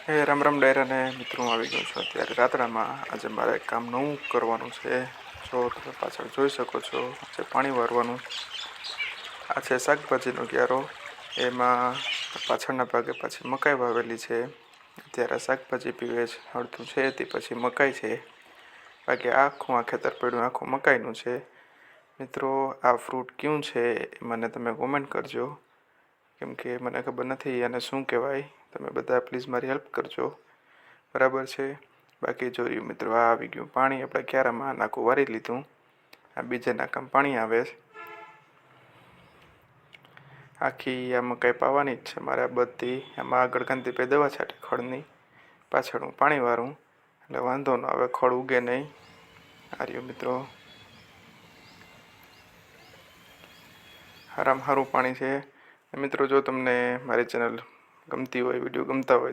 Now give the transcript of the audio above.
રામ રામ ડાયરા ને મિત્રો આવી ગયો છું અત્યારે રાતડામાં. આજે મારે એક કામ નવું કરવાનું છે. જો તમે પાછળ જોઈ શકો છો, આજે પાણી વારવાનું. આ છે શાકભાજીનો ક્યારો. એમાં પાછળના ભાગે પાછી મકાઈ વાવેલી છે. અત્યારે શાકભાજી પીવે છે, અડધું છે તે પછી મકાઈ છે. બાકી આખું આ ખેતર પડ્યું આખું મકાઈનું છે. મિત્રો, આ ફ્રૂટ ક્યું છે એ મને તમે કોમેન્ટ કરજો, કેમ કે મને ખબર નથી અને શું કહેવાય. તમે બધા પ્લીઝ મારી હેલ્પ કરજો, બરાબર છે. બાકી જોયું મિત્રો, આ આવી ગયું પાણી. આપણે ક્યારામાં નાખું વારી લીધું. આ બીજે નાકામ પાણી આવે છે. આખી આ મકાઈ પાવાની જ છે મારે બધી. આમાં આગળ કાંતિભાઈ દવા છાંટે ખડની, પાછળ હું પાણી વારું, એટલે વાંધો ન આવે, ખડ ઉગે નહીં. આ રહ્યું મિત્રો, સારામાં સારું પાણી છે. મિત્રો, જો તમને મારી ચેનલ ગમતી હોય, વિડીયો ગમતા હોય તો